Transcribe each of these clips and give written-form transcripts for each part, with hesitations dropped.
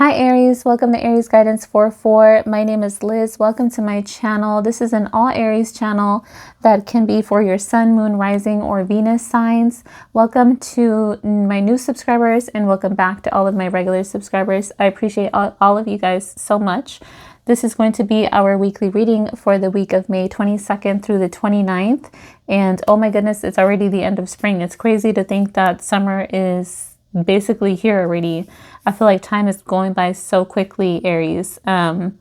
Hi Aries, welcome to Aries Guidance 4-4. My name is Liz. Welcome to my channel. This is an all Aries channel that can be for your sun, moon, rising, or Venus signs. Welcome to my new subscribers and welcome back to all of my regular subscribers. I appreciate all of you guys so much. This is going to be our weekly reading for the week of May 22nd through the 29th. And oh my goodness, it's already the end of spring. It's crazy to think that summer is basically here already. I feel like time is going by so quickly, Aries. And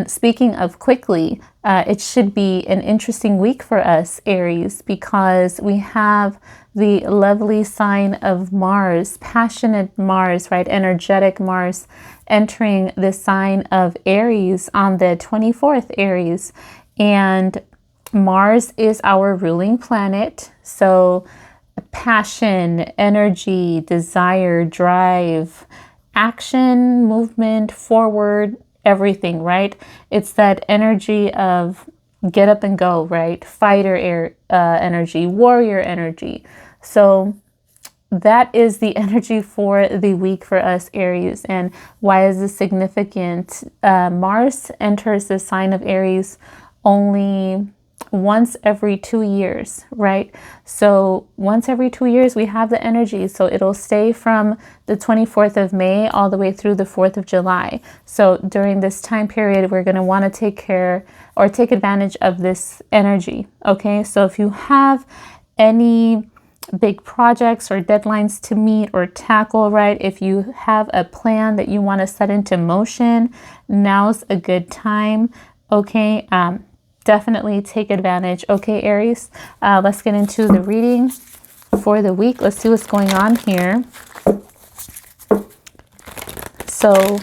speaking of quickly, it should be an interesting week for us, Aries, because we have the lovely sign of Mars, passionate Mars, right? Energetic Mars entering the sign of Aries on the 24th, Aries. And Mars is our ruling planet. So passion, energy, desire, drive, action, movement, forward, everything, right? It's that energy of get up and go, right? Fighter energy, warrior energy. So that is the energy for the week for us, Aries. And why is this significant? Mars enters the sign of Aries only once every 2 years, right? So once every 2 years we have the energy, so it'll stay from the 24th of May all the way through the 4th of July. So during this time period we're going to want to take care or take advantage of this energy. Okay, so if you have any big projects or deadlines to meet or tackle, right? If you have a plan that you want to set into motion, now's a good time. Okay, definitely take advantage. Okay, Aries, let's get into the reading for the week. Let's see what's going on here. So,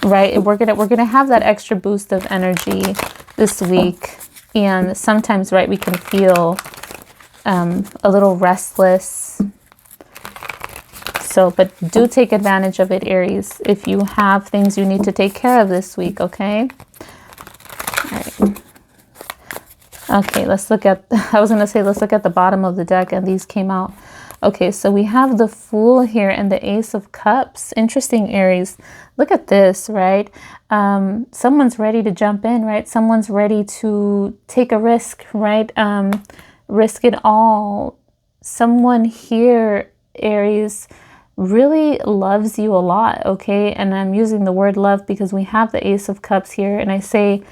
right, we're gonna have that extra boost of energy this week, and sometimes, right, we can feel a little restless. So, but do take advantage of it, Aries, if you have things you need to take care of this week, okay? All right. Okay, let's look at, I was going to say, let's look at the bottom of the deck, and these came out. Okay, so we have the Fool here and the Ace of Cups. Interesting, Aries. Look at this, right? Someone's ready to jump in, right? Someone's ready to take a risk, right? Risk it all. Someone here, Aries, really loves you a lot, okay? And I'm using the word love because we have the Ace of Cups here, and I say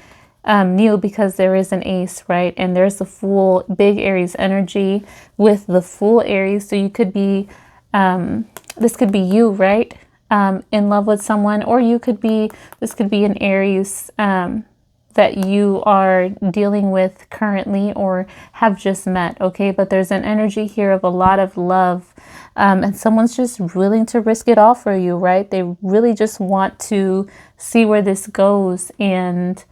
new because there is an ace, right? And there's the Fool, big Aries energy with the Fool, Aries. So you could be, this could be you, right? In love with someone, or you could be, this could be an Aries that you are dealing with currently or have just met, okay? But there's an energy here of a lot of love, and someone's just willing to risk it all for you, right? They really just want to see where this goes, and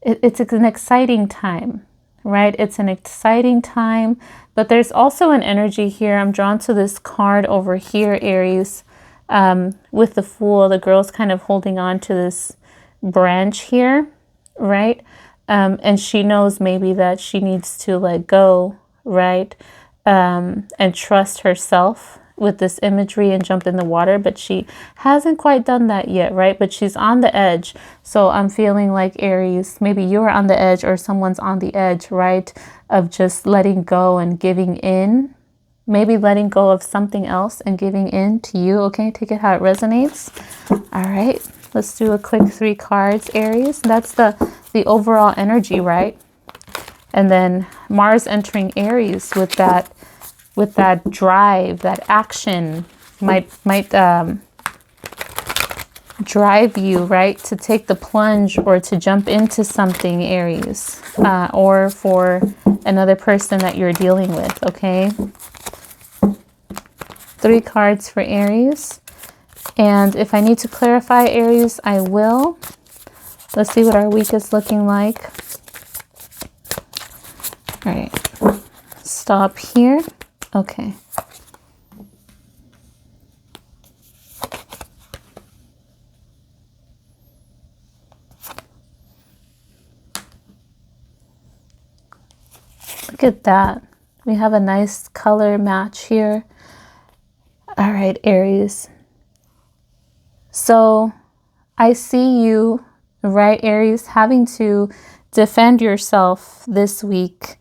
it's an exciting time, right? It's an exciting time, but there's also an energy here. I'm drawn to this card over here, Aries, with the Fool. The girl's kind of holding on to this branch here, right? And she knows maybe that she needs to let go, right? And trust herself with this imagery and jump in the water, but she hasn't quite done that yet, right? But she's on the edge. So I'm feeling like, Aries, maybe you're on the edge or someone's on the edge, right? Of just letting go and giving in, maybe letting go of something else and giving in to you. Okay, take it how it resonates. All right, let's do a quick 3 cards, Aries. That's the overall energy, right? And then Mars entering Aries with that drive, that action might drive you, right, to take the plunge or to jump into something, Aries, or for another person that you're dealing with, okay? 3 cards for Aries. And if I need to clarify, Aries, I will. Let's see what our week is looking like. All right, stop here. Okay. Look at that. We have a nice color match here. All right, Aries. So I see you, right, Aries, having to defend yourself this week.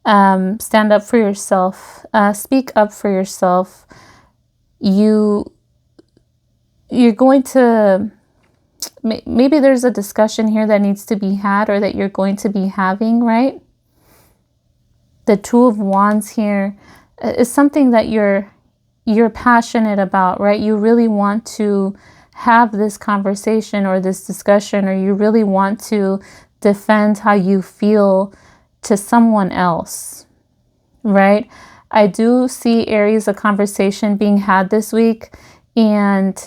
Stand up for yourself. Speak up for yourself. You're going to, maybe there's a discussion here that needs to be had or that you're going to be having, right? The Two of Wands here is something that you're passionate about, right? You really want to have this conversation or this discussion, or you really want to defend how you feel to someone else, right? I do see, Aries, a conversation being had this week, and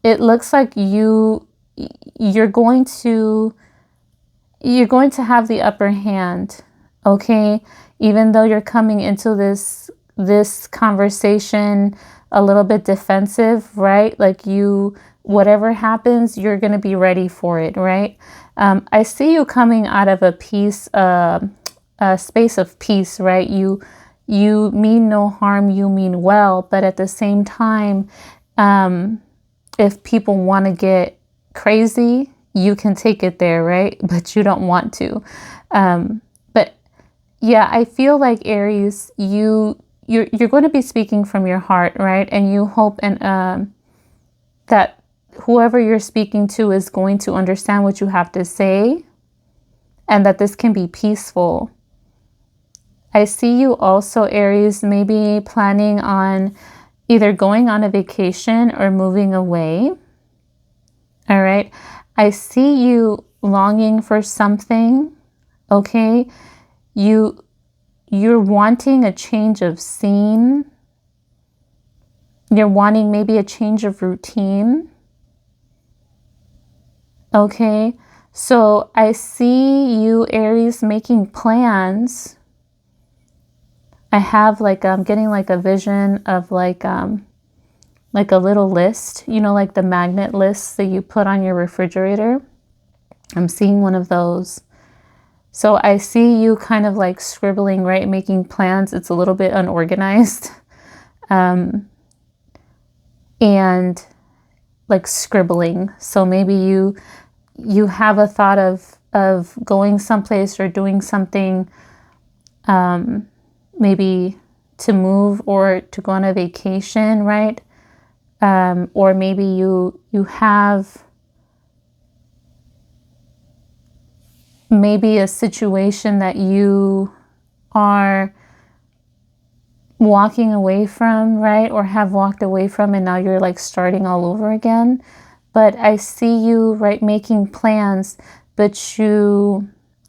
it looks like you're going to have the upper hand, okay? Even though you're coming into this conversation a little bit defensive, right? Like whatever happens, you're going to be ready for it, right? I see you coming out of a space of peace, right? You mean no harm, you mean well, but at the same time, if people want to get crazy, you can take it there, right? But you don't want to. But yeah, I feel like, Aries, you're going to be speaking from your heart, right? And you hope that whoever you're speaking to is going to understand what you have to say, and that this can be peaceful. I see you also, Aries, maybe planning on either going on a vacation or moving away. All right. I see you longing for something. Okay. You're wanting a change of scene. You're wanting maybe a change of routine. Okay. So I see you, Aries, making plans. I have I'm getting like a vision of like a little list, you know, like the magnet lists that you put on your refrigerator. I'm seeing one of those. So I see you kind of like scribbling, right? Making plans. It's a little bit unorganized. And like scribbling. So maybe you have a thought of going someplace or doing something, maybe to move or to go on a vacation, right? Or maybe you have maybe a situation that you are walking away from, right? Or have walked away from, and now you're like starting all over again. But I see you, right, making plans, but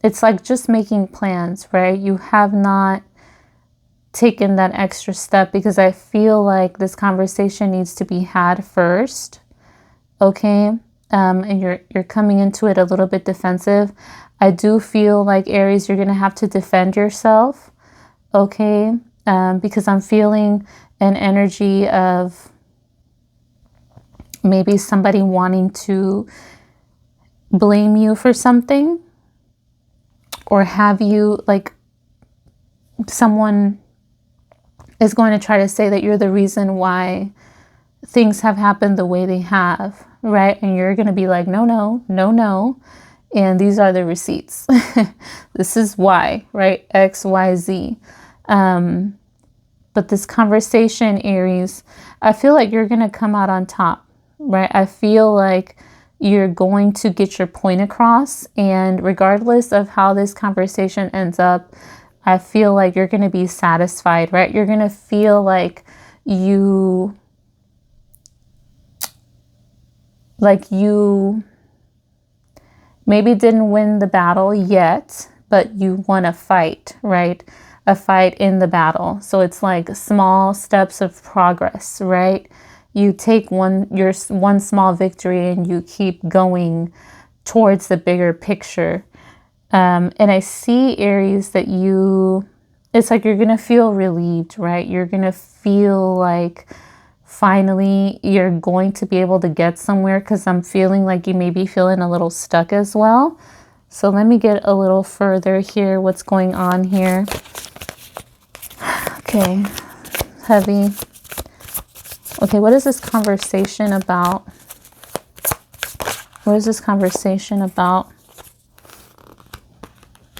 it's like just making plans, right? You have not taken that extra step, because I feel like this conversation needs to be had first. Okay. And you're coming into it a little bit defensive. I do feel like, Aries, you're going to have to defend yourself. Okay. Because I'm feeling an energy of maybe somebody wanting to blame you for something, or have you, like, someone is going to try to say that you're the reason why things have happened the way they have, right? And you're going to be like, no. And these are the receipts. This is why, right? X, Y, Z. But this conversation, Aries, I feel like you're going to come out on top, right? I feel like you're going to get your point across. And regardless of how this conversation ends up, I feel like you're going to be satisfied, right? You're going to feel like you maybe didn't win the battle yet, but you won a fight, right? A fight in the battle. So it's like small steps of progress, right? You take your one small victory and you keep going towards the bigger picture. And I see, Aries, that it's like you're going to feel relieved, right? You're going to feel like finally you're going to be able to get somewhere, because I'm feeling like you may be feeling a little stuck as well. So let me get a little further here. What's going on here? Okay, heavy. Okay, what is this conversation about? What is this conversation about?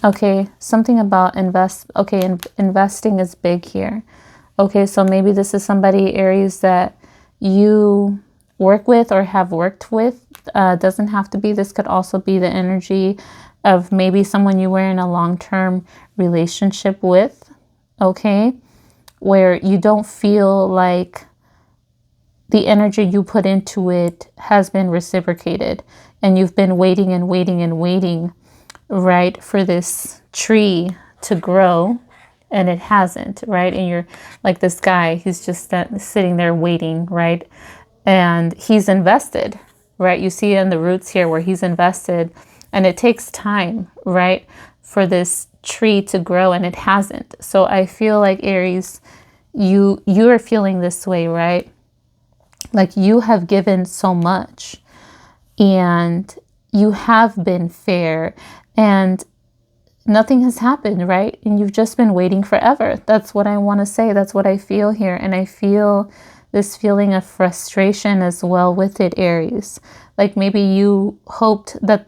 Okay, something about investing is big here. Okay, so maybe this is somebody, Aries, that you work with or have worked with. Doesn't have to be. This could also be the energy of maybe someone you were in a long-term relationship with. Okay, where you don't feel like the energy you put into it has been reciprocated, and you've been waiting and waiting and waiting, right, for this tree to grow, and it hasn't, right? And you're like this guy, he's just sitting there waiting, right? And he's invested, right? You see in the roots here where he's invested, and it takes time, right, for this tree to grow, and it hasn't. So I feel like, Aries, you are feeling this way, right? Like you have given so much, and you have been fair, and nothing has happened, right? And you've just been waiting forever. That's what I want to say. That's what I feel here. And I feel this feeling of frustration as well with it, Aries. Like maybe you hoped that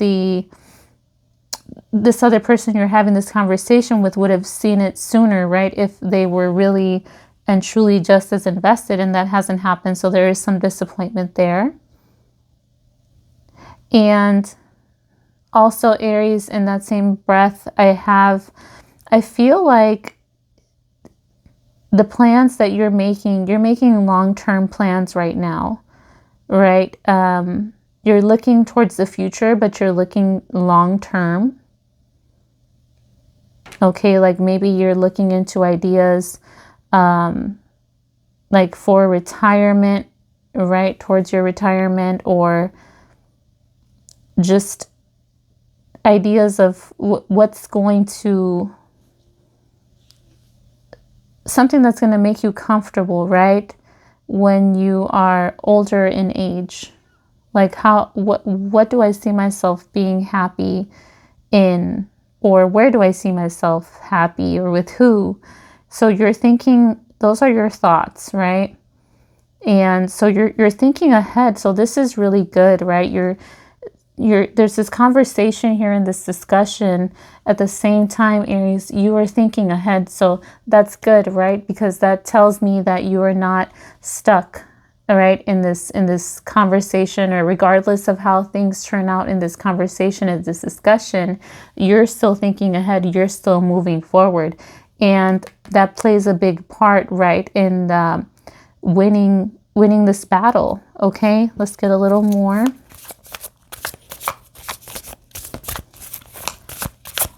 this other person you're having this conversation with would have seen it sooner, right? If they were really and truly just as invested, and that hasn't happened. So there is some disappointment there. And also, Aries, in that same breath, I feel like the plans that you're making long-term plans right now, right? You're looking towards the future, but you're looking long-term. Okay, like maybe you're looking into ideas like for retirement, right? Towards your retirement, or just ideas of what's going to, something that's going to make you comfortable, right? When you are older in age, like what do I see myself being happy in, or where do I see myself happy, or with who? So you're thinking, those are your thoughts, right? And so you're thinking ahead. So this is really good, right? There's this conversation here in this discussion. At the same time, Aries, you are thinking ahead. So that's good, right? Because that tells me that you are not stuck, all right, in this conversation, or regardless of how things turn out in this conversation, in this discussion, you're still thinking ahead. You're still moving forward. And that plays a big part, right, in winning this battle. Okay, let's get a little more.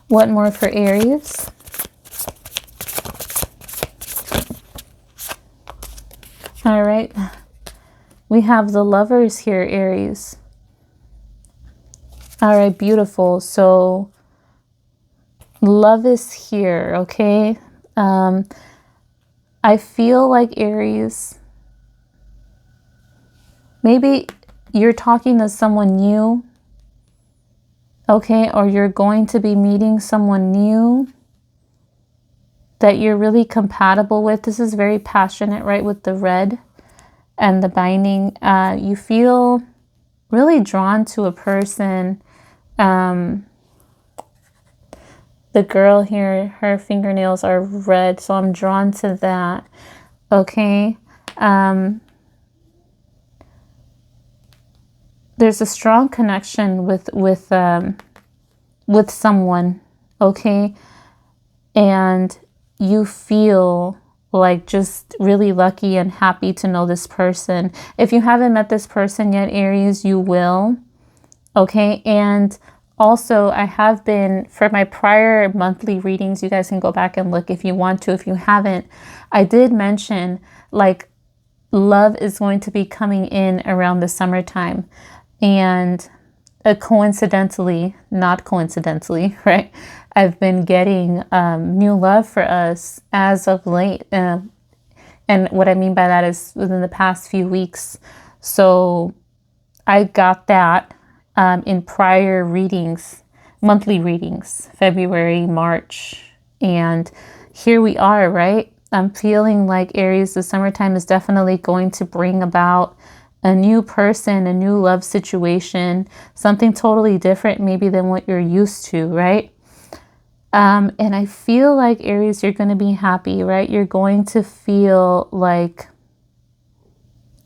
What more for Aries? All right. We have the Lovers here, Aries. All right, beautiful. So love is here, okay? I feel like, Aries, maybe you're talking to someone new, okay? Or you're going to be meeting someone new that you're really compatible with. This is very passionate, right? With the red and the binding. You feel really drawn to a person. The girl here, her fingernails are red, so I'm drawn to that. Okay. There's a strong connection with someone, okay? And you feel like just really lucky and happy to know this person. If you haven't met this person yet, Aries, you will, okay? And also, I have been, for my prior monthly readings, you guys can go back and look if you want to. If you haven't, I did mention, like, love is going to be coming in around the summertime. And coincidentally, not coincidentally, right? I've been getting new love for us as of late. And what I mean by that is within the past few weeks. So I got that in prior readings, monthly readings, February, March. And here we are, right? I'm feeling like, Aries, the summertime is definitely going to bring about a new person, a new love situation, something totally different maybe than what you're used to, right? And I feel like, Aries, you're going to be happy, right? You're going to feel like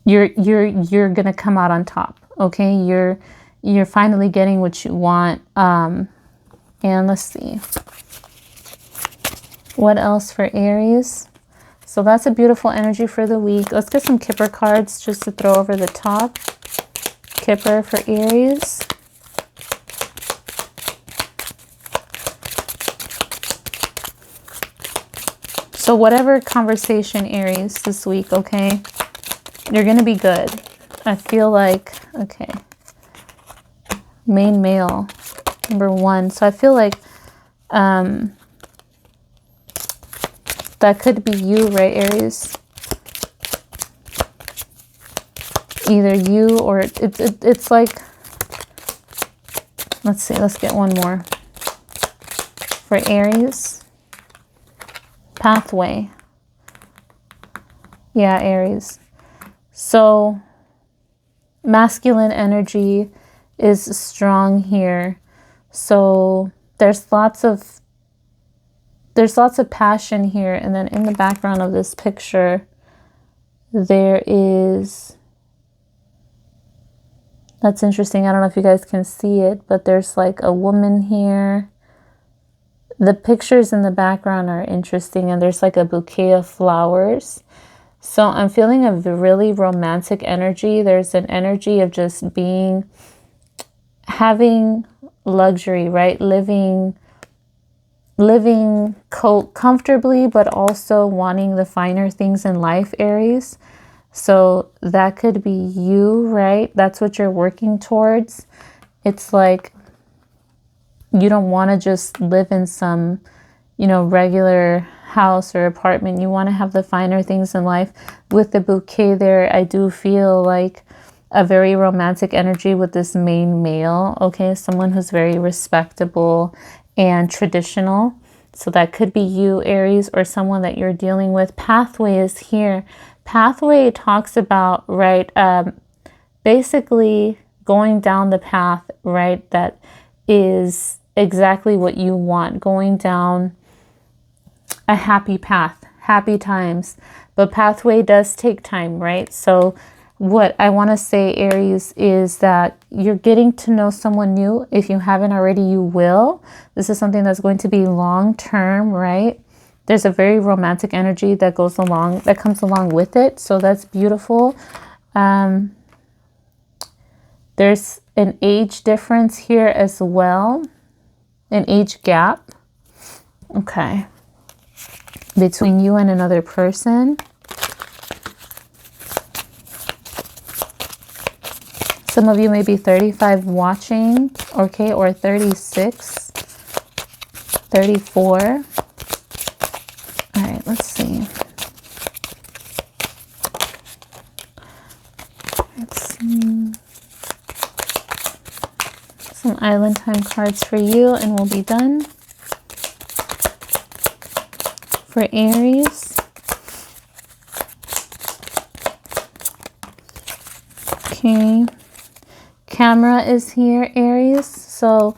you're going to come out on top, okay? You're finally getting what you want. And let's see. What else for Aries? So that's a beautiful energy for the week. Let's get some Kipper cards just to throw over the top. Kipper for Aries. So whatever conversation, Aries, this week, okay, you're going to be good. I feel like, okay, main male, number 1. So I feel like that could be you, right, Aries? Either you or it's like, let's see, let's get one more. For Aries, pathway. Yeah, Aries. So masculine energy is strong here. So there's lots of passion here. And then in the background of this picture, there is, that's interesting. I don't know if you guys can see it, but there's like a woman here. The pictures in the background are interesting, and there's like a bouquet of flowers. So I'm feeling a really romantic energy. There's an energy of just having luxury, right? Living comfortably, but also wanting the finer things in life, Aries. So that could be you, right? That's what you're working towards. It's like you don't want to just live in some, regular house or apartment. You want to have the finer things in life. With the bouquet there, I do feel like a very romantic energy with this main male, okay? Someone who's very respectable and traditional. So that could be you, Aries, or someone that you're dealing with. Pathway is here. Pathway talks about, right, basically going down the path, right, that is exactly what you want. Going down a happy path, happy times. But pathway does take time, right? So what I want to say, Aries, is that you're getting to know someone new. If you haven't already, you will. This is something that's going to be long term, right? There's a very romantic energy that comes along with it. So that's beautiful. There's an age difference here as well, an age gap, okay, between you and another person. Some of you may be 35 watching, okay, or 36, 34. All right, let's see. Let's see. Some island time cards for you, and we'll be done. For Aries. Okay. Camera is here, Aries. So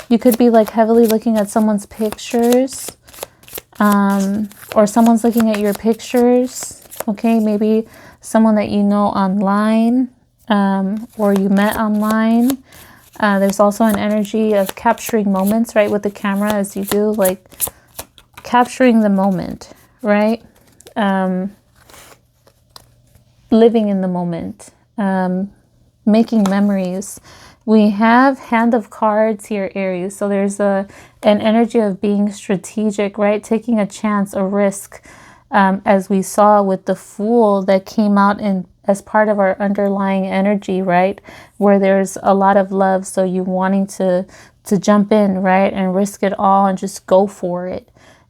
you could be like heavily looking at someone's pictures, or someone's looking at your pictures. Okay, maybe someone that you know online, or you met online. There's also an energy of capturing moments, right, with the camera, as you do, like capturing the moment, right? Living in the moment, making memories. We have Hand of Cards here, Aries. So there's an energy of being strategic, right? Taking a chance, a risk, as we saw with the Fool that came out as part of our underlying energy, right? Where there's a lot of love. So you wanting to jump in, right? And risk it all and just go for it.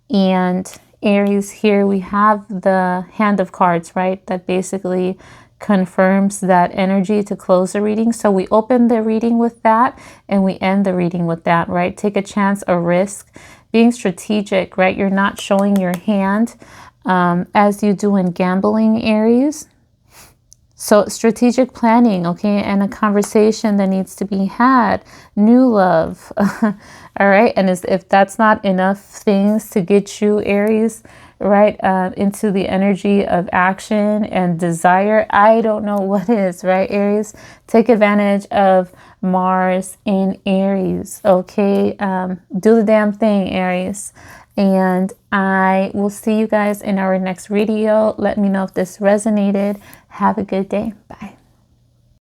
And Aries, here we have the Hand of Cards, right? That basically confirms that energy to close the reading. So we open the reading with that and we end the reading with that, right? Take a chance, a risk, being strategic, right? You're not showing your hand as you do in gambling, Aries. So strategic planning, okay, and a conversation that needs to be had, new love. All right. And if that's not enough things to get you, Aries, right, into the energy of action and desire, I don't know what is, right, Aries? Take advantage of Mars in Aries, okay? Do the damn thing, Aries. And I will see you guys in our next video. Let me know if this resonated. Have a good day. Bye.